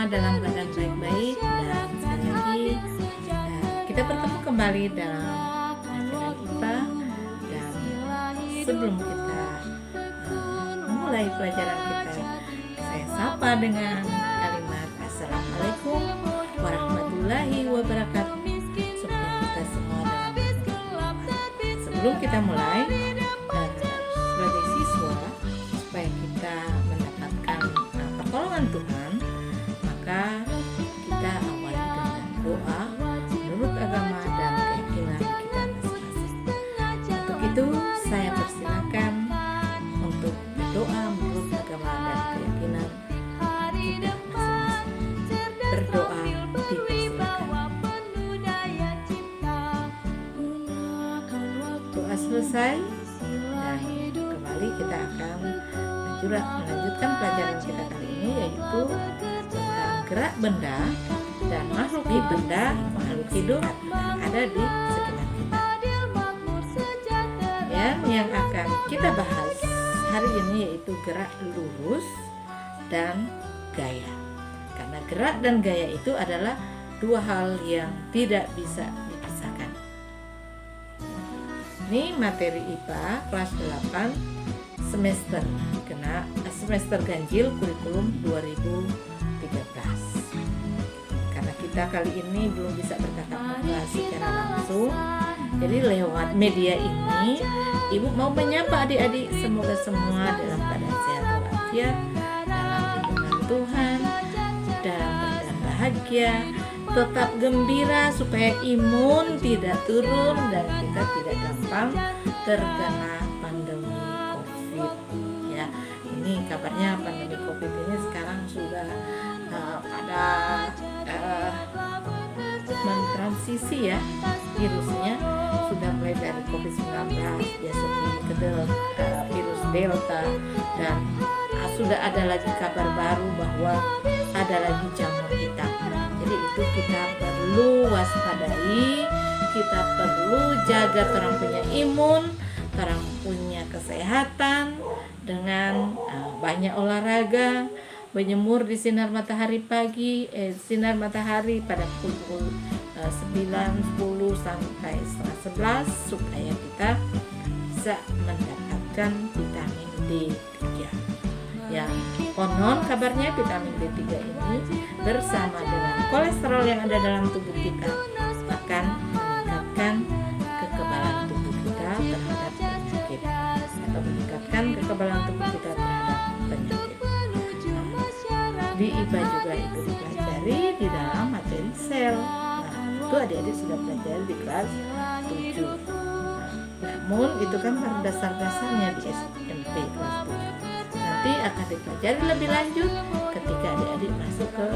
semua dalam keadaan baik-baik, dan sekali lagi kita bertemu kembali dalam pelajaran IPA. Dan sebelum kita memulai pelajaran kita, saya sapa dengan kalimat Assalamualaikum warahmatullahi wabarakatuh. Semoga kita semua dalam keadaan. Sebelum kita mulai, sebagai siswa, supaya kita mendapatkan pertolongan Tuhan, maka kita awali dengan doa menurut agama dan keyakinan kita masing-masing. Untuk itu saya persilakan untuk berdoa menurut agama dan keyakinan kita masing-masing. Berdoa dipersilakan. Doa selesai, dan kembali kita akan melanjutkan pelajaran kita kali ini, yaitu tentang gerak benda dan makhluk hidup ada di sekitar kita. Yang akan kita bahas hari ini yaitu gerak lurus dan gaya. Karena gerak dan gaya itu adalah dua hal yang tidak bisa dipisahkan. Ini materi IPA kelas 8 semester ganjil kurikulum 2013. Karena kita kali ini belum bisa bertatap muka secara langsung, jadi lewat media ini Ibu mau menyapa adik-adik, semoga semua dalam keadaan sehat walafiat, dalam lindungan Tuhan, dalam keadaan bahagia, tetap gembira supaya imun tidak turun dan kita tidak gampang terkena pandemi COVID. Ya, ini kabarnya pandemi COVID ini sekarang sudah pada mentransisi ya, virusnya sudah mulai dari COVID-19 dia seperti ke virus Delta, dan sudah ada lagi kabar baru bahwa ada lagi jamur hitam. Jadi itu kita perlu waspadai, kita perlu jaga orang punya imun, orang punya kesehatan dengan banyak olahraga, berjemur di sinar matahari pagi, sinar matahari pada pukul 9, 10 sampai setengah 11 supaya kita bisa mendapatkan vitamin D3. Yang konon kabarnya vitamin D3 ini bersama dengan kolesterol yang ada dalam tubuh kita akan meningkatkan kekebalan tubuh kita terhadap penyakit, atau meningkatkan kekebalan tubuh kita terhadap penyakit. Di IPA juga itu dipelajari di dalam materi sel. Itu adik-adik sudah pelajari di kelas 7. Namun itu kan baru dasar-dasarnya di SMP kelas 7. Nanti akan dipelajari lebih lanjut ketika adik-adik masuk ke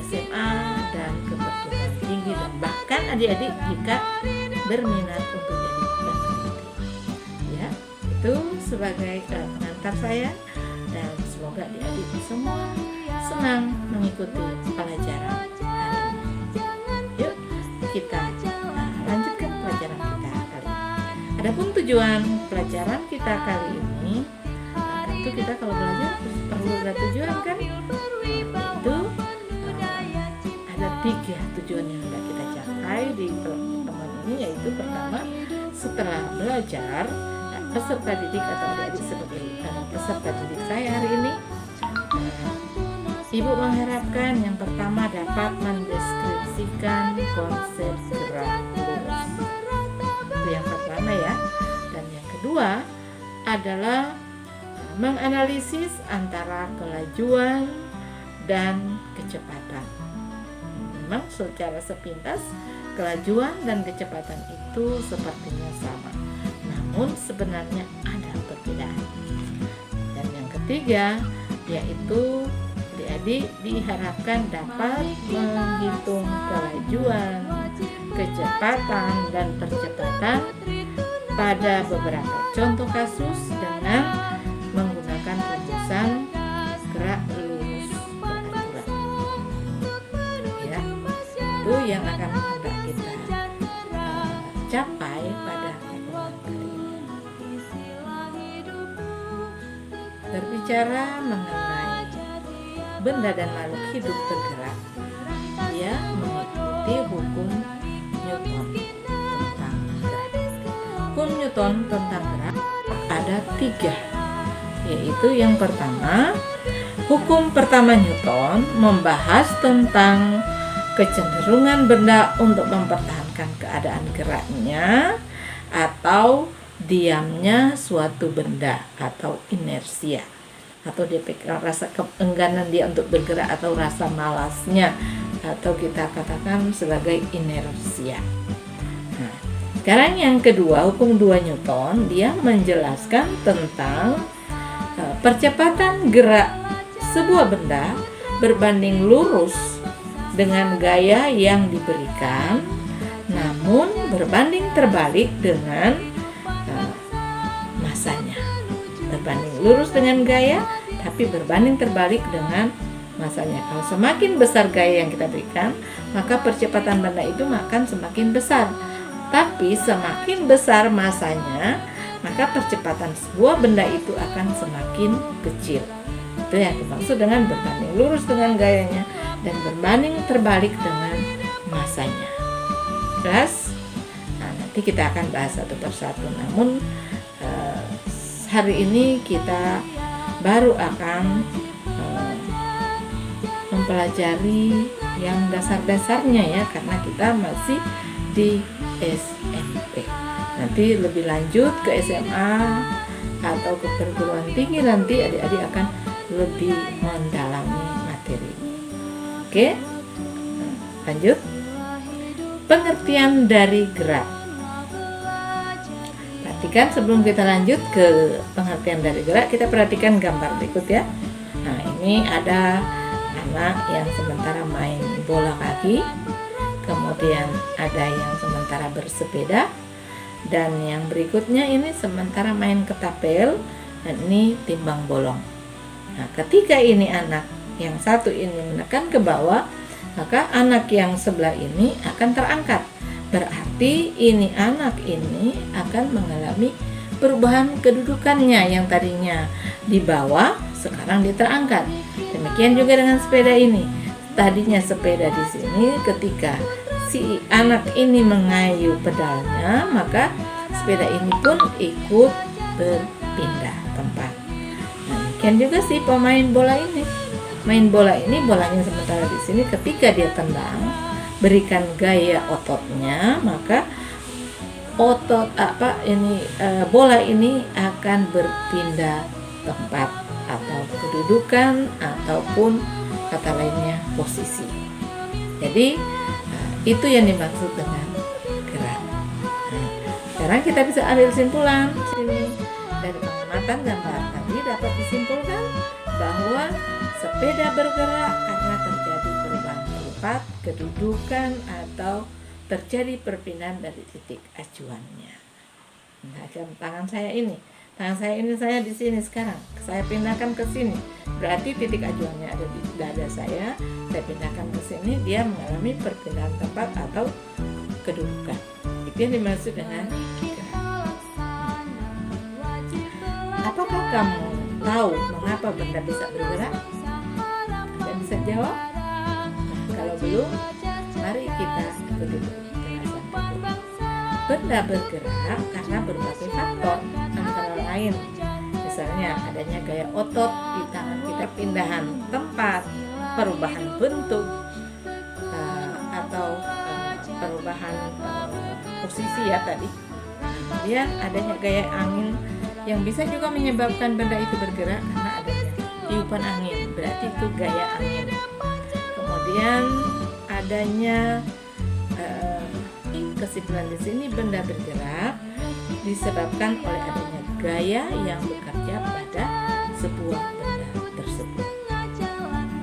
SMA dan ke perguruan tinggi, dan bahkan adik-adik jika berminat untuk jadi peneliti. Ya, itu sebagai pengantar saya, dan semoga adik-adik semua senang mengikuti pelajaran hari ini. Yuk kita lanjutkan pelajaran kita kali ini. Adapun tujuan pelajaran kita kali ini, tentu kita kalau belajar perlu ada tujuan kan? Itu ada 3 tujuan yang hendak kita capai di pertemuan ini, yaitu pertama, setelah belajar, peserta didik atau adik-adik sebagai peserta didik saya hari ini, Ibu mengharapkan yang pertama dapat mendeskripsikan konsep gerak lurus. Itu yang pertama ya. Dan yang kedua adalah menganalisis antara kelajuan dan kecepatan. Memang secara sepintas kelajuan dan kecepatan itu sepertinya sama, namun sebenarnya ada perbedaan. Dan yang ketiga yaitu adik-adik diharapkan dapat menghitung kelajuan, kecepatan, dan percepatan pada beberapa contoh kasus dengan menggunakan rumusan gerak lurus beraturan. Ya, itu yang akan hendak kita capai pada pertemuan kali ini. Berbicara mengenai benda dan makhluk hidup bergerak, dia mengikuti hukum Newton tentang gerak. Hukum Newton tentang gerak ada 3, yaitu yang pertama, hukum pertama Newton membahas tentang kecenderungan benda untuk mempertahankan keadaan geraknya atau diamnya suatu benda atau inersia, atau rasa keengganan dia untuk bergerak atau rasa malasnya, atau kita katakan sebagai inersia. Nah, sekarang yang kedua, hukum 2 Newton, dia menjelaskan tentang percepatan gerak sebuah benda berbanding lurus dengan gaya yang diberikan, namun berbanding terbalik dengan masanya. Berbanding lurus dengan gaya, tapi berbanding terbalik dengan masanya. Kalau semakin besar gaya yang kita berikan, maka percepatan benda itu akan semakin besar. Tapi semakin besar masanya, maka percepatan sebuah benda itu akan semakin kecil. Itu yang dimaksud dengan berbanding lurus dengan gayanya dan berbanding terbalik dengan masanya. Jelas? Nah, nanti kita akan bahas satu persatu. Namun hari ini kita baru akan mempelajari yang dasar-dasarnya ya, karena kita masih di SMP. Nanti lebih lanjut ke SMA atau ke perguruan tinggi, nanti adik-adik akan lebih mendalami materi ini. Oke, lanjut. Pengertian dari gerak. Perhatikan sebelum kita lanjut ke pengertian dari gerak, kita perhatikan gambar berikut ya. Nah, ini ada anak yang sementara main bola kaki, kemudian ada yang sementara bersepeda, dan yang berikutnya ini sementara main ketapel, dan ini timbang bolong. Nah, ketika ini anak yang satu ini menekan ke bawah, maka anak yang sebelah ini akan terangkat. Berarti ini anak ini akan mengalami perubahan kedudukannya, yang tadinya di bawah sekarang dia terangkat. Demikian juga dengan sepeda ini. Tadinya sepeda di sini, ketika si anak ini mengayuh pedalnya, maka sepeda ini pun ikut berpindah tempat. Nah, demikian juga si pemain bola ini. Main bola ini, bolanya sementara di sini, ketika dia tendang, berikan gaya ototnya, maka otot bola ini akan berpindah tempat atau kedudukan ataupun kata lainnya posisi. Jadi itu yang dimaksud dengan gerak. Nah, sekarang kita bisa ambil kesimpulan sini dari pengamatan gambar tadi, dapat disimpulkan bahwa sepeda bergerak karena terjadi perubahan tempat, kedudukan, atau terjadi perpindahan dari titik acuannya. Nah, tangan saya ini saya di sini sekarang, saya pindahkan ke sini, berarti titik acuannya ada di dada saya pindahkan ke sini, dia mengalami perpindahan tempat atau kedudukan. Itu yang dimaksud dengan gerak. Apakah kamu tahu mengapa benda bisa bergerak? Anda bisa jawab? Kalau belum, mari kita ikuti penjelasan berikut. Benda bergerak karena berbagai faktor, antara lain misalnya adanya gaya otot di tangan kita, pindahan tempat, perubahan bentuk, atau perubahan posisi ya tadi. Kemudian adanya gaya angin yang bisa juga menyebabkan benda itu bergerak karena adanya tiupan angin, berarti itu gaya angin. Kemudian adanya kesimpulan di sini, benda bergerak disebabkan oleh adanya gaya yang bekerja pada sebuah benda tersebut.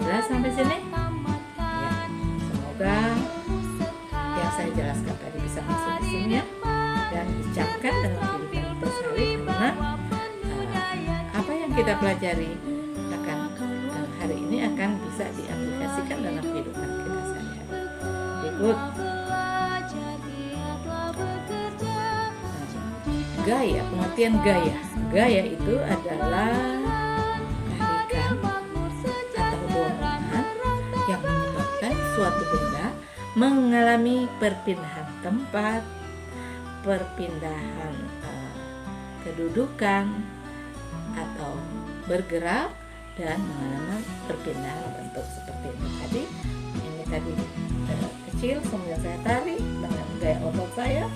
Jelas sampai sini? Ya, semoga yang saya jelaskan tadi bisa masuk di sini ya, dan dicapkan dalam kehidupan kita sehari, karena apa yang kita pelajari akan hari ini akan bisa diaplikasikan dalam kehidupan kita sehari-hari. Berikut gaya, pengertian gaya. Gaya itu adalah tarikan atau dorong. mengalami perpindahan tempat, perpindahan kedudukan atau bergerak, dan mengalami perpindahan bentuk seperti ini tadi. Ini tadi kecil, kemudian saya tarik dengan gaya otot saya,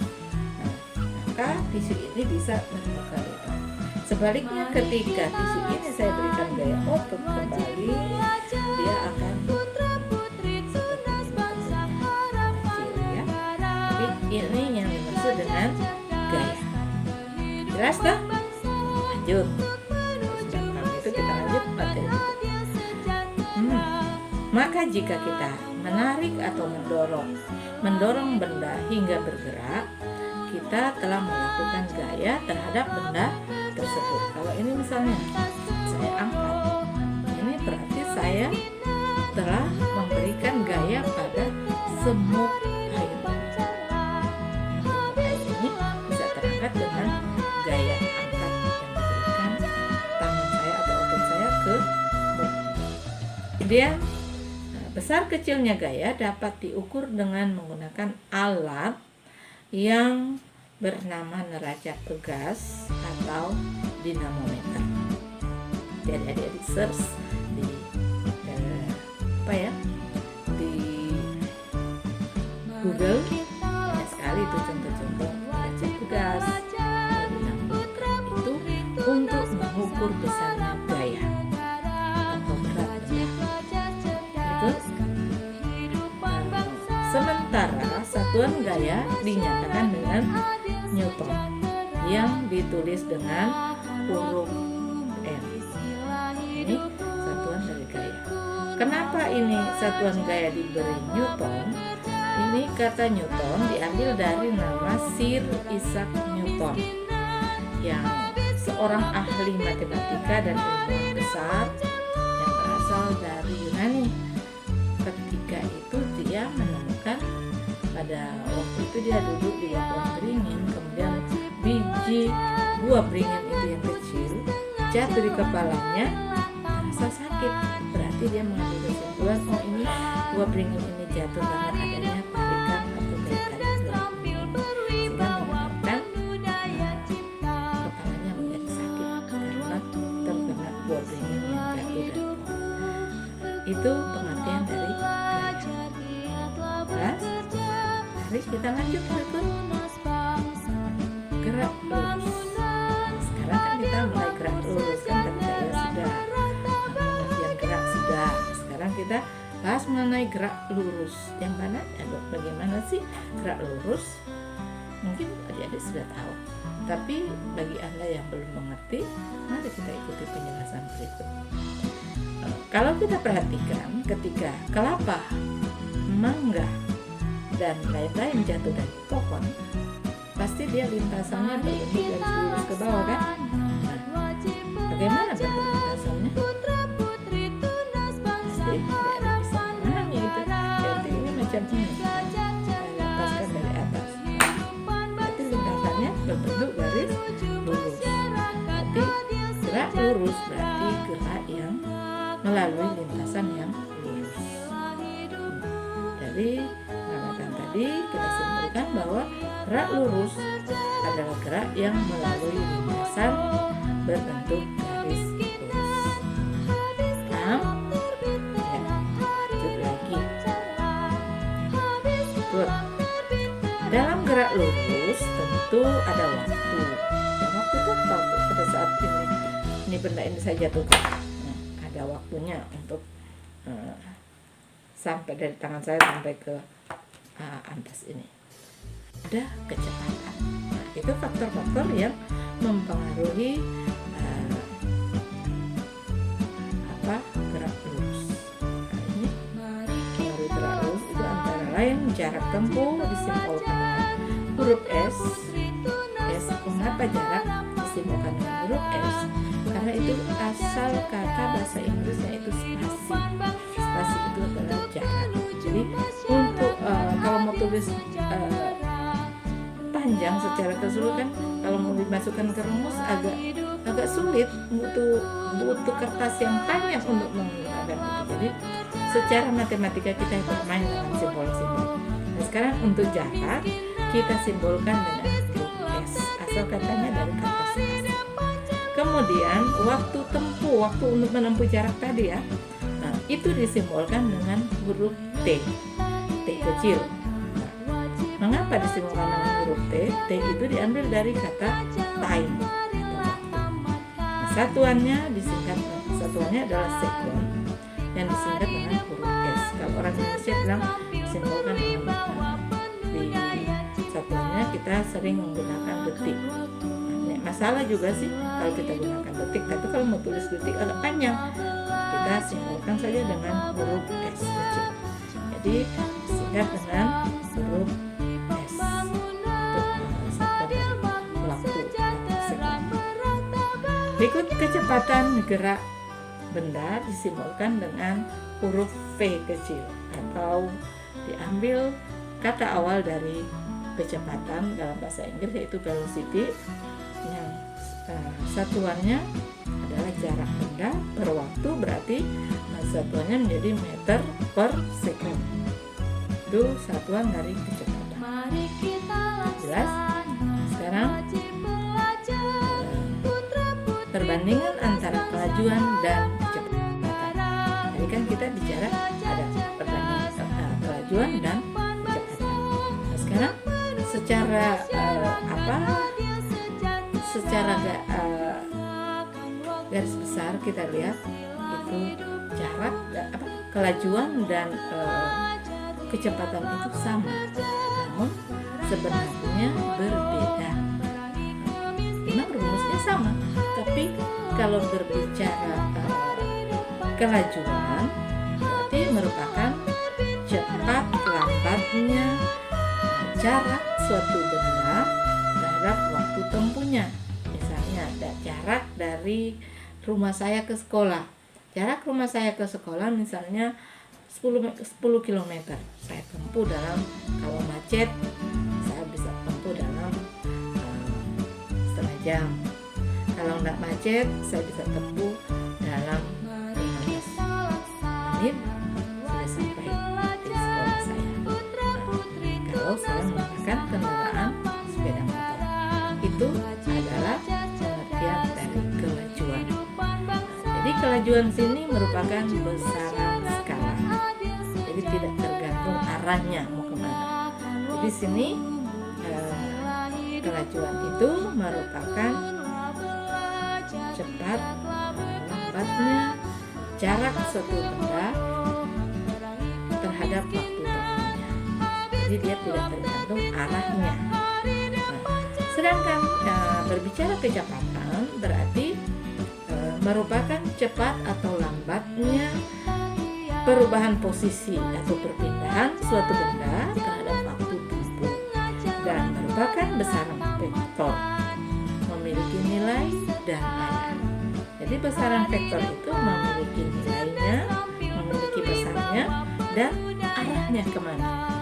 maka tisu ini bisa membuka lebar. Sebaliknya ketika tisu ini saya berikan gaya otot kembali, dia akan seperti ini kecil ya. Jadi ini yang dimaksud dengan gaya. Jelas tak? Lanjut. Itu kita lanjut materi. Maka jika kita menarik atau mendorong benda hingga bergerak, kita telah melakukan gaya terhadap benda tersebut. Kalau ini misalnya saya angkat, ini berarti saya telah memberikan gaya pada semut air. Semut air ini bisa terangkat dengan gaya angkat yang diberikan tangan saya atau otot saya ke muk. Kemudian besar kecilnya gaya dapat diukur dengan menggunakan alat yang bernama neraca pegas atau dinamometer. Jadi adik-adik search di di Google, banyak sekali itu contoh-contoh neraca pegas, dinamometer itu untuk mengukur besarnya gaya atau berat benda. Itu sementara satuan gaya dinyatakan dengan Newton yang ditulis dengan huruf N. Ini satuan dari gaya. Kenapa ini satuan gaya diberi Newton? Ini kata Newton diambil dari nama Sir Isaac Newton, yang seorang ahli matematika dan ilmuwan besar yang berasal dari Yunani. Ketika itu dia menemukan, pada waktu itu dia duduk di pohon beringin, kemudian biji buah beringin itu yang kecil jatuh di kepalanya, merasa sakit. Berarti dia mengambil kesimpulan, oh ini buah beringin ini jatuh karena adanya tarikan atau gerakan sehingga menyebabkan kepalanya menjadi sakit karena terkena buah beringin yang jatuh dari pohon. Itu pengertian dari gaya. Terus kita lanjut ke gerak lurus. Sekarang kan kita mulai gerak lurus kan, tadi saya sudah pengertian gerak sudah. Sekarang kita bahas mengenai gerak lurus. Yang mana? Bagaimana sih gerak lurus? Mungkin adik-adik sudah tahu. Tapi bagi Anda yang belum mengerti, mari kita ikuti penjelasan berikut. Kalau kita perhatikan, ketika kelapa, mangga, dan lain-lain jatuh dari pohon, pasti dia lintasannya berbentuk garis lurus ke bawah kan? Nah, bagaimana bentuk lintasannya? Pasti ada bisa memahami itu. Jadi ini macam ini, lepaskan dari atas. Berarti lintasannya berbentuk garis lurus. Berarti gerak lurus berarti gerak yang melalui lintasan yang lurus. Dari pengamatan tadi kita simpulkan bahwa gerak lurus adalah gerak yang melalui lintasan berbentuk garis lurus. Paham? Ya, lanjut lagi. Good. Dalam gerak lurus tentu ada waktu. Dan waktu itu apa? Pada saat ini benda ini saya jatuhkan. Ada waktunya untuk sampai dari tangan saya sampai ke ampas ini. Ada kecepatan. Nah, itu faktor-faktor yang mempengaruhi gerak lurus. Nah, ini pengaruh gerak lurus itu antara lain jarak tempuh disimpulkan dengan huruf S. Kenapa jarak disimpulkan dengan huruf S? Karena itu asal kata bahasa Inggrisnya itu spasi. Spasi itu adalah jarak. Jadi untuk kalau mau tulis panjang secara keseluruhan, kalau mau dimasukkan ke rumus agak sulit, butuh kertas yang panjang untuk menggunakan itu. Jadi secara matematika kita bermain dengan simbol-simbol. sekarang untuk jarak kita simbolkan dengan huruf S, asal katanya dari kata spasi. Kemudian waktu tempuh, waktu untuk menempuh jarak tadi ya, nah, itu disimbolkan dengan huruf T, T kecil. Nah, mengapa disimbolkan dengan huruf T? T itu diambil dari kata time. Nah, satuannya adalah sekon yang disingkat dengan huruf S. Kalau orang Indonesia bilang disimbolkan dengan di satuannya kita sering menggunakan detik. Nah, masalah juga sih kalau kita gunakan detik, tapi kalau mau tulis detik agak panjang, kita simbolkan saja dengan huruf S kecil. Jadi disingkat dengan huruf S untuk satuan waktu sekon. Berikut kecepatan gerak benda disimbolkan dengan huruf V kecil, atau diambil kata awal dari kecepatan dalam bahasa Inggris yaitu velocity, yang satuannya adalah jarak benda per waktu, berarti satuannya menjadi meter per second. Itu satuan dari kecepatan. Jelas? Sekarang perbandingan antara kelajuan dan kecepatan. Tadi kan kita bicara ada perbandingan kelajuan dan kecepatan. Nah, sekarang secara garis besar kita lihat itu jarak kelajuan dan kecepatan itu sama, namun sebenarnya berbeda. Memang rumusnya sama, tapi kalau berbicara kelajuan berarti merupakan cepat lambatnya jarak suatu benda terhadap waktu tempuhnya. Misalnya ada jarak dari rumah saya ke sekolah. Jarak rumah saya ke sekolah misalnya 10 km. Saya tempuh dalam, kalau macet saya bisa tempuh dalam setengah jam. Kalau nggak macet saya bisa tempuh dalam 15 menit sudah sampai di sekolah saya. Kalau saya menggunakan kendaraan sepeda motor, itu adalah pengertian dari kelajuan. Jadi kelajuan sini merupakan besaran skala, jadi tidak tergantung arahnya mau kemana. Jadi sini kelajuan itu merupakan cepat lambatnya jarak suatu benda terhadap waktu tempuhnya. Jadi dia tidak tergantung arahnya. Sedangkan berbicara kecepatan berarti merupakan cepat atau lambatnya perubahan posisi atau perpindahan suatu benda terhadap waktu tempuh, dan merupakan besaran vektor memiliki nilai dan arah. Jadi besaran vektor itu memiliki nilainya, memiliki besarnya, dan arahnya kemana.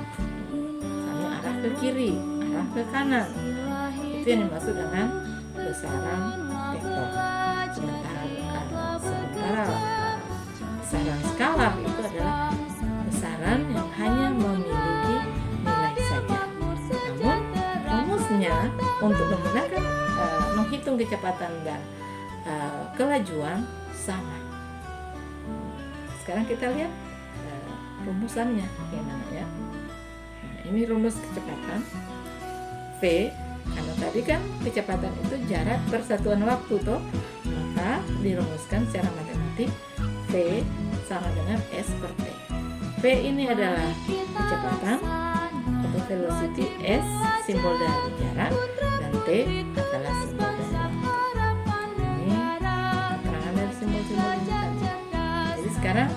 Misalnya arah ke kiri, arah ke kanan. Itu yang dimaksud dengan besaran vektor. Sementara besaran skalar itu adalah besaran yang hanya memiliki nilai saja. Namun rumusnya untuk menggunakan menghitung kecepatan dan kelajuan sama. Sekarang kita lihat rumusannya bagaimana ya. Nah, ini rumus kecepatan V. Karena tadi kan kecepatan itu jarak per satuan waktu toh, maka dirumuskan secara matematik V sama dengan S per T. V ini adalah kecepatan atau velocity, S simbol dari jarak, dan T adalah simbol dari waktu. Ini keterangan dari simbol-simbol ini tadi. Jadi sekarang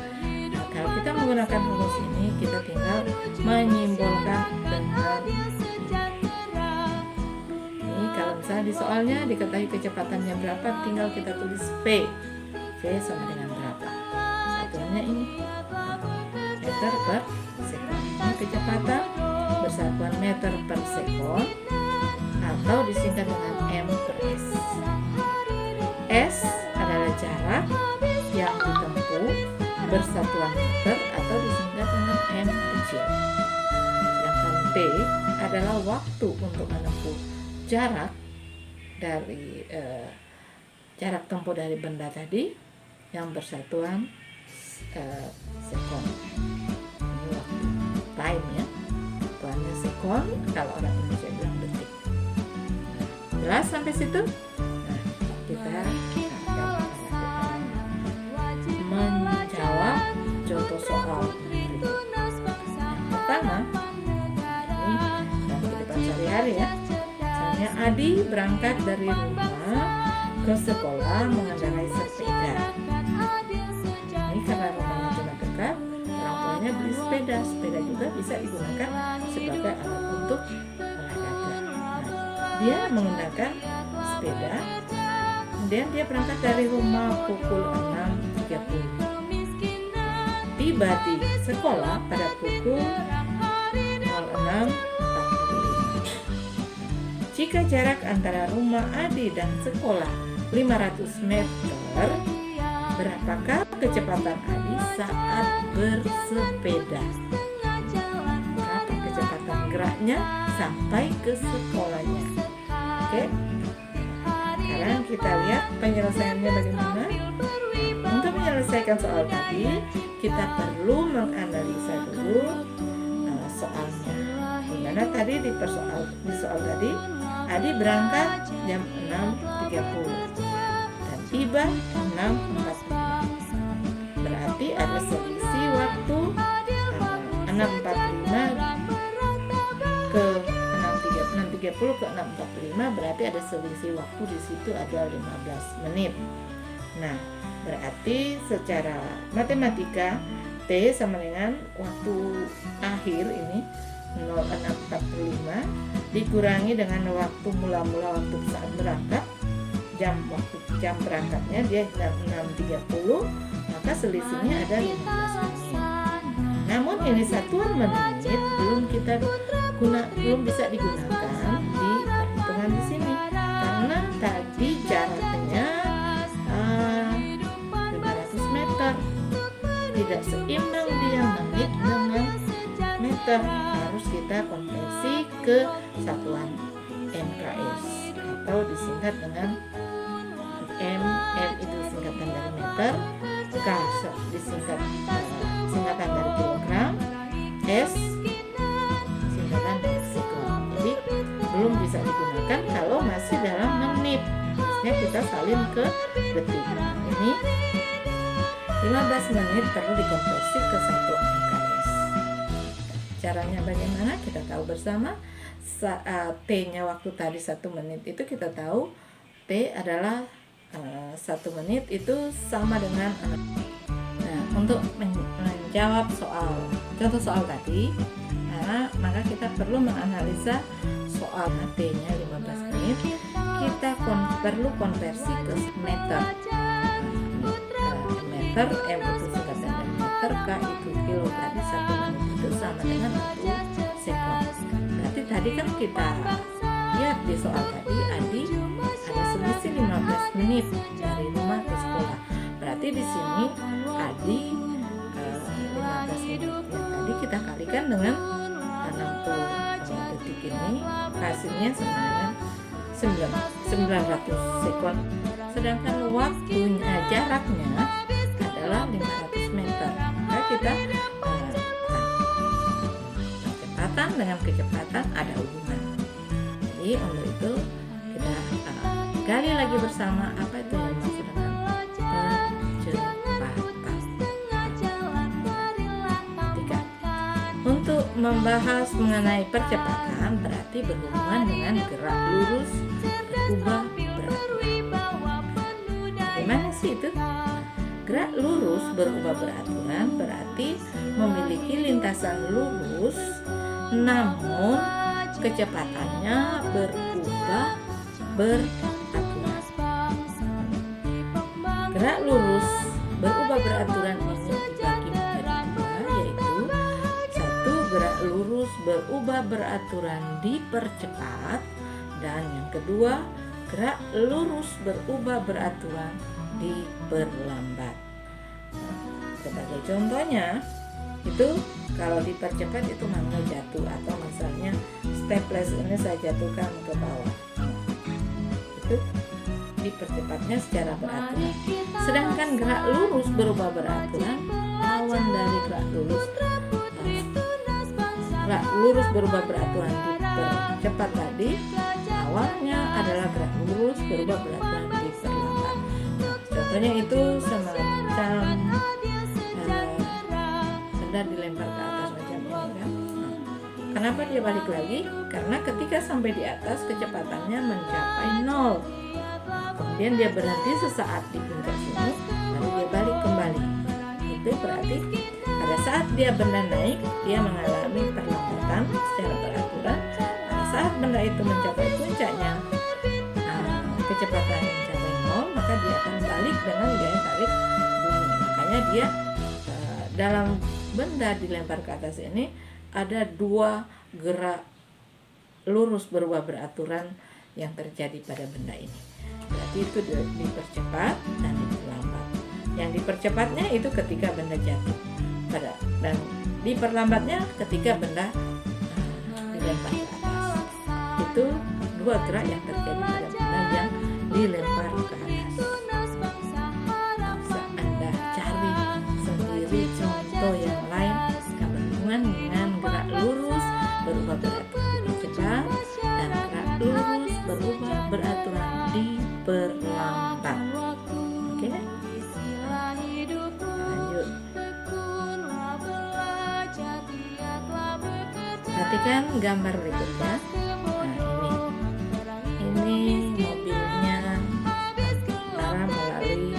kalau kita menggunakan rumus ini, kita tinggal menyimbolkan dengan ini. Kalau misalnya di soalnya diketahui kecepatannya berapa, tinggal kita tulis V. V sama dengan berapa? Satuannya ini meter per sekon. Ini kecepatan bersatuan meter per sekon atau disingkat dengan M per S. S adalah jarak yang ditempuh bersatuan meter atau disingkat dengan M kecil. Sedangkan V T adalah waktu untuk menempuh jarak dari jarak tempuh dari benda tadi yang bersatuan sekon. Ini waktu, time ya, satuannya sekon, kalau orang Indonesia bilang detik. Jelas sampai situ? Nah, kita akan menjawab contoh soal berikut. Yang pertama, ini dalam kehidupan sehari-hari ya. Misalnya Adi berangkat dari rumah ke sekolah mengendarai sepeda. Ini karena rumahnya cuma dekat, orang tuanya beli sepeda. Sepeda juga bisa digunakan sebagai alat untuk olahraga. Nah, dia menggunakan sepeda, kemudian dia berangkat dari rumah pukul 6.30. Tiba di sekolah pada pukul 06.45. Jika jarak antara rumah Adi dan sekolah 500 meter, berapakah kecepatan Adi saat bersepeda? Berapa kecepatan geraknya sampai ke sekolahnya? Oke, sekarang kita lihat penyelesaiannya bagaimana. Untuk menyelesaikan soal tadi, kita perlu menganalisa dulu soalnya. Dimana tadi di soal tadi, Adi berangkat jam 6.30 dan tiba 6.45. Berarti ada selisih waktu 6.45 ke 6.30 ke 6.45, berarti ada selisih waktu di situ ada 15 menit. Nah, berarti secara matematika T sama dengan waktu akhir ini 06.45 dikurangi dengan waktu mula-mula waktu saat berangkat, jam berangkatnya dia jam 6.30, maka selisihnya ada 15 menit. Namun ini satuan menit belum bisa digunakan di perhitungan di sini karena tadi jaraknya 500 meter, tidak seimbang dia menit dengan meter. Harus kita konversi ke satuan MKS atau disingkat dengan M itu singkatan dari meter, K disingkat singkatan dari kilogram, S singkatan dari sekon. Jadi belum bisa digunakan kalau masih dalam menit. Maksudnya kita salin ke detik. Ini 15 menit perlu dikonversi ke satuan MKS. Caranya bagaimana? Kita tahu bersama. T-nya waktu tadi 1 menit itu kita tahu T adalah 1 menit itu sama dengan 6. Nah, untuk menjawab contoh soal tadi, maka kita perlu menganalisa soal T-nya 15 menit. Kita perlu konversi ke meter. Meter, M itu singkatan dari meter, K itu kilo. Tadi 1 menit itu sama dengan 1 sekon. Berarti tadi kan kita lihat di soal tadi Adi ada selisih 15 menit dari rumah ke sekolah. Berarti di sini Adi 15 menit yang tadi kita kalikan dengan 60 detik ini, hasilnya sama dengan 900 sekon. Sedangkan waktunya, jaraknya adalah 500 meter. Maka kita kecepatan dengan kecepatan ada hubungan. Jadi untuk itu kita gali lagi bersama apa itu yang dimaksud dengan percepatan. Tiga. Untuk membahas mengenai percepatan berarti berhubungan dengan gerak lurus berubah beraturan. Bagaimana sih itu? Gerak lurus berubah beraturan berarti memiliki lintasan lurus namun kecepatannya berubah beraturan. Gerak lurus berubah beraturan ini dibagi menjadi 2, yaitu 1. Gerak lurus berubah beraturan dipercepat, dan yang kedua gerak lurus berubah beraturan diperlambat. Sebagai contohnya itu kalau dipercepat itu mangga jatuh atau misalnya staples ini saya jatuhkan ke bawah. Itu dipercepatnya secara beraturan. Sedangkan gerak lurus berubah beraturan, lawan dari gerak lurus. Gerak lurus berubah beraturan dipercepat tadi, awalnya adalah gerak lurus berubah beraturan diperlambat. Contohnya itu semacam benda dilempar ke atas macam ini kan. Kenapa dia balik lagi? Karena ketika sampai di atas kecepatannya mencapai 0. Kemudian dia berhenti sesaat di puncak sini, lalu dia balik kembali. Itu berarti pada saat dia benda naik, dia mengalami perlambatan secara beraturan. Pada saat benda itu mencapai puncaknya, kecepatan mencapai 0, maka dia akan balik dengan gaya tarik bumi. Makanya dia dalam benda dilempar ke atas ini ada 2 gerak lurus berubah beraturan yang terjadi pada benda ini. Berarti itu dipercepat dan diperlambat. Yang dipercepatnya itu ketika benda jatuh dan diperlambatnya ketika benda dilempar ke atas. Itu 2 gerak yang terjadi pada benda yang dilempar ke atas. Bisa Anda cari sendiri contoh yang lain yang berhubungan dengan gerak lurus berubah beraturan dipercepat dan gerak lurus berubah beraturan diperlambat. Oke? Lanjut. Perhatikan gambar berikutnya. Ini mobilnya arah melalui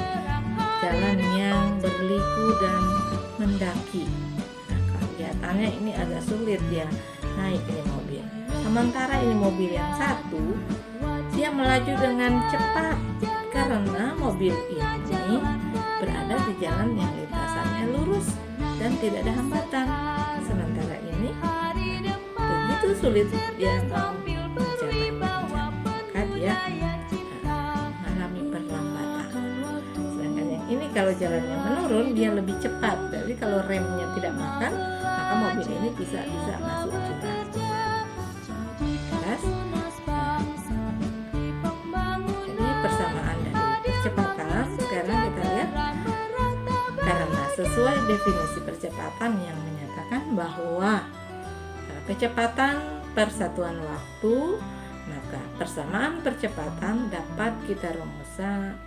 jalan yang berliku dan mendaki. Kelihatannya ini agak sulit dia naik ini mobil. Sementara ini mobil yang satu, dia melaju dengan cepat karena mobil ini berada di jalan yang lintasannya lurus dan tidak ada hambatan. Sementara ini begitu sulit dia mencapai puncak, maka dia mengalami perlambatan. Sedangkan yang ini kalau jalannya menurun dia lebih cepat. Jadi kalau remnya tidak makan, maka mobil ini bisa masuk jurang. Jadi persamaan dari percepatan sekarang kita lihat, karena sesuai definisi percepatan yang menyatakan bahwa kecepatan persatuan waktu, maka persamaan percepatan dapat kita rumuskan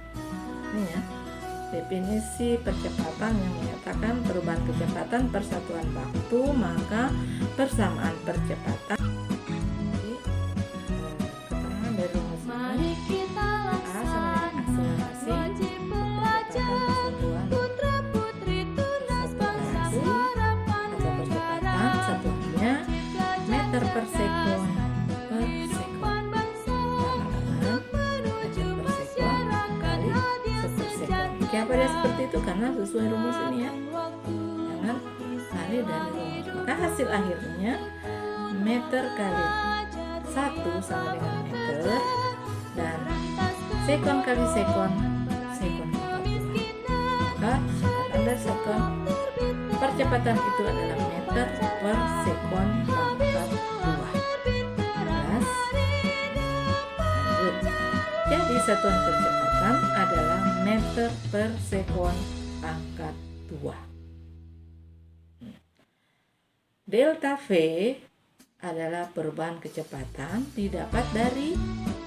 ini ya. Definisi percepatan yang menyatakan perubahan kecepatan persatuan waktu, maka persamaan percepatan. Jadi, keterangan dari rumus ini A sama dengan akselerasi percepatan persatuan atau percepatan satuannya meter per sekon per sekon. Meter per sekon kali sepersekon. Kenapa dia seperti itu? Karena sesuai rumus ini ya. Jangan kali dari rumus. Maka hasil akhirnya meter kali 1 sama dengan meter, dan sekon kali sekon 42. Maka singkatan dari sekon, percepatan itu adalah meter per sekon pangkat 2. Jelas? Lanjut. Jadi satuan percepatan adalah meter per sekon pangkat 2. Delta V adalah perubahan kecepatan didapat dari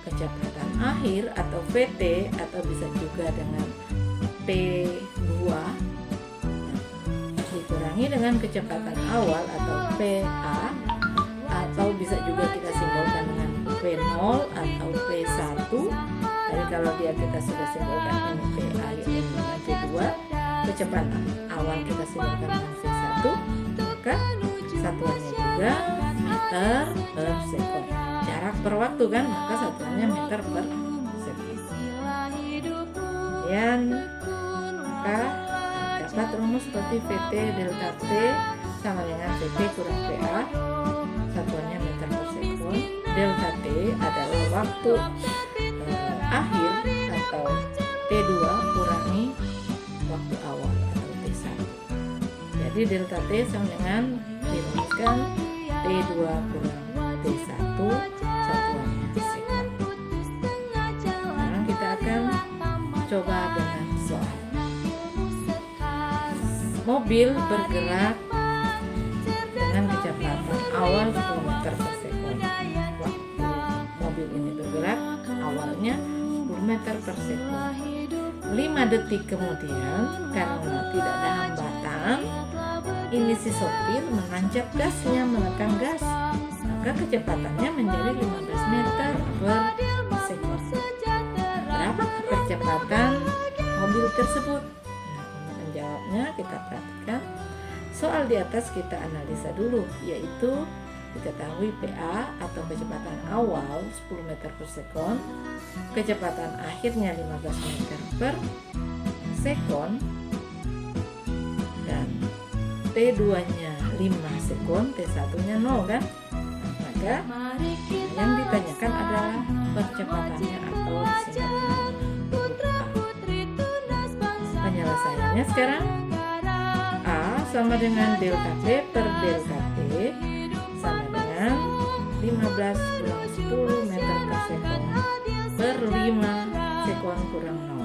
kecepatan akhir atau VT, atau bisa juga dengan P2 dikurangi dengan kecepatan awal atau PA, atau bisa juga kita simbolkan dengan P0 atau P1. Jadi kalau kita sudah simbolkan ini PA ini dengan P2, kecepatan awal kita simbolkan dengan P1, maka satuannya juga meter per sekon. Jarak per waktu kan, maka satuannya meter per sekon. Dan maka dapat rumus seperti VT delta T sama dengan VT kurang PA, satuannya meter per sekon. Delta T adalah waktu akhir atau T2 kurangi waktu awal atau T1. Jadi delta T sama dengan dirumuskan T2 kurang T1. mobil bergerak dengan kecepatan awal 10 meter per sekon. Waktu mobil ini bergerak awalnya 10 meter per sekon. 5 detik kemudian, karena tidak ada hambatan, ini si sopir menancap gasnya, menekan gas, maka kecepatannya menjadi 15 meter per sekon. Berapa kecepatan mobil tersebut? Nah, untuk menjawabnya kita perhatikan soal di atas, kita analisa dulu, yaitu diketahui PA atau kecepatan awal 10 meter per sekon, kecepatan akhirnya 15 meter per sekon, dan T2 nya 5 sekon, T1 nya 0 kan. Maka yang ditanyakan adalah percepatannya atau disingkat penyelesaiannya. Sekarang A sama dengan delta T per delta T sama dengan 15 kurang 10 meter per sekon per 5 sekon kurang 0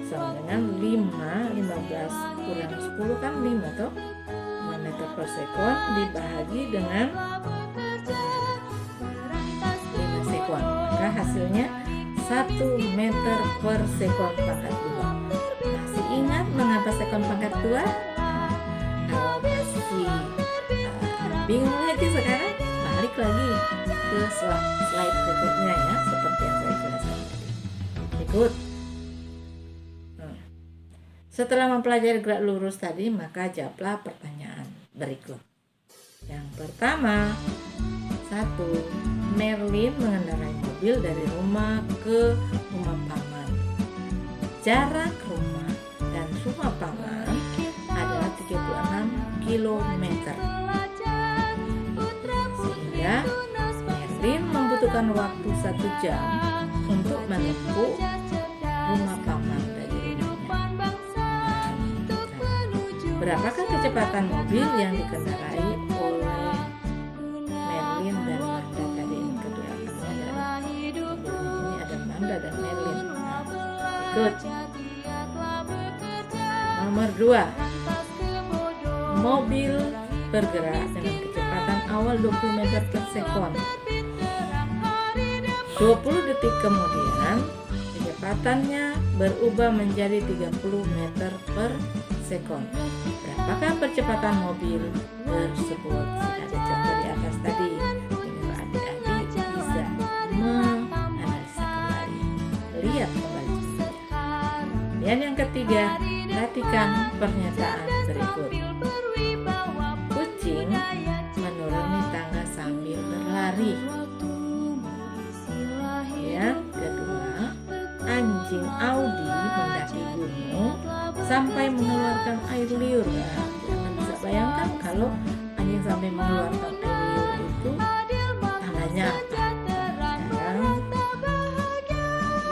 sama dengan 15 kurang 10 kan 5 toh, 5 meter per sekon dibagi dengan 5 sekon, maka hasilnya 1 meter per sekon pangkat 2. Masih ingat mengapa sekon pangkat 2? Kalau masih bingung lagi sekarang, balik lagi ke slide berikutnya ya, seperti yang saya jelaskan tadi. Ikut. Setelah mempelajari gerak lurus tadi, maka jawablah pertanyaan berikut. Yang pertama, 1. Merlin mengendarai mobil dari rumah ke rumah paman. Jarak rumah dan rumah paman adalah 36 km. Sehingga Merlin membutuhkan waktu 1 jam untuk menempuh rumah paman dari rumahnya. Berapakah kecepatan mobil yang dikendarai oleh Merlin dan Manda tadi? Ini kedua-duanya dari mobil ini ada Manda dan Merlin. Ikut. Nomor 2. Mobil bergerak dengan kecepatan awal 20 meter per sekon. 20 detik kemudian kecepatannya berubah menjadi 30 meter per sekon. Berapakah percepatan mobil tersebut? Sudah ada contoh di atas tadi. Tinggal adik-adik bisa menganalisa kembali, lihat kembali. Dan yang ketiga, perhatikan pernyataan berikut. Kucing menuruni tangga sambil berlari. Yang kedua, anjing Audi mendaki gunung sampai mengeluarkan air liur. Ya, jangan bisa bayangkan kalau anjing sampai mengeluarkan air liur itu tandanya apa? Sekarang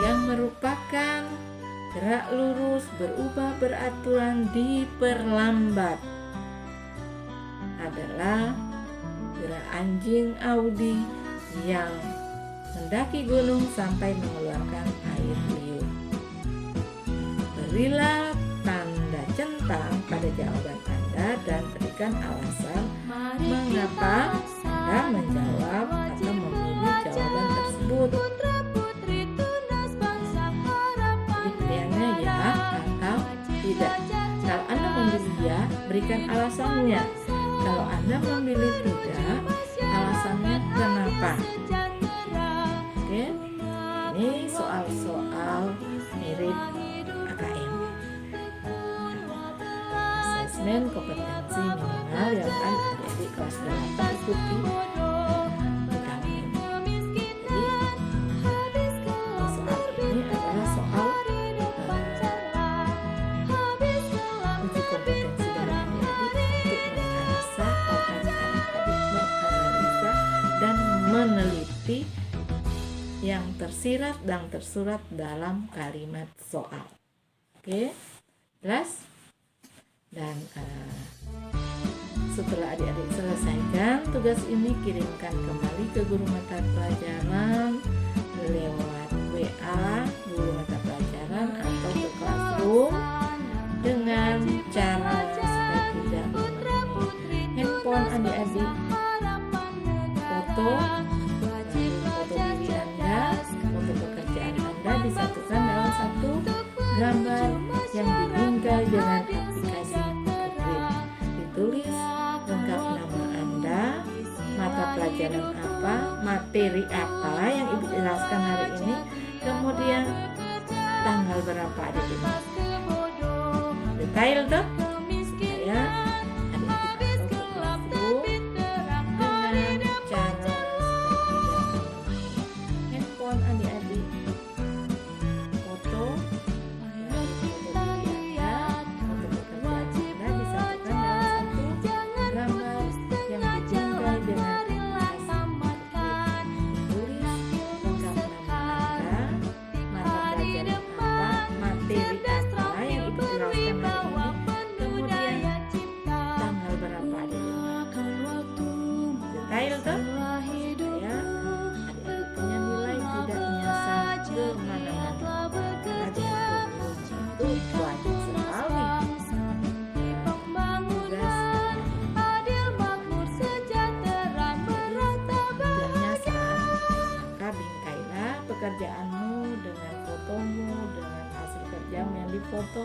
yang merupakan gerak lurus berubah beraturan diperlambat adalah gerak anjing Audi yang mendaki gunung sampai mengeluarkan air liur. Berilah tanda centang pada jawaban Anda dan berikan alasan mengapa Anda menjawab atau memilih jawaban tersebut. Jadi pilihannya ya atau tidak. Kalau Anda memilih ya, berikan alasannya. Kalau Anda memilih tidak, alasannya kenapa. Oke, ini soal-soal mirip AKM. Asesmen kompetensi minimal yang akan adik-adik kelas 8 ikuti di tahun ini. Jadi soal ini adalah soal uji kompetensi dari adik-adik untuk menganalisa otak adik-adik, menganalisa dan meneliti yang tersirat dan tersurat dalam kalimat soal. Oke, jelas? Dan setelah adik-adik selesaikan tugas ini, kirimkan kembali ke guru mata pelajaran lewat WA guru mata pelajaran atau ke Classroom dengan cara seperti satu gambar yang dibingkai dengan aplikasi Print. Ditulis lengkap nama Anda, mata pelajaran apa, materi apa yang Ibu jelaskan hari ini, kemudian tanggal berapa adik ini. Detail tuh, supaya adik-adik tahu dengan cara handphone adik-adik foto diri Anda, foto pekerjaan Anda disatukan dalam satu gambar yang dibingkai dengan aplikasi. Tulis lengkap nama Anda, mata pelajaran apa, materi apa yang Ibu jelaskan hari ini, kemudian tanggal berapa adik-adik. Detail tuh, supaya adik-adik punya nilai tidak menyasar kemana-mana. Karena di itu banyak sekali tidak nyasar. Maka bingkailah pekerjaanmu dengan fotomu, dengan hasil kerjamu yang difoto.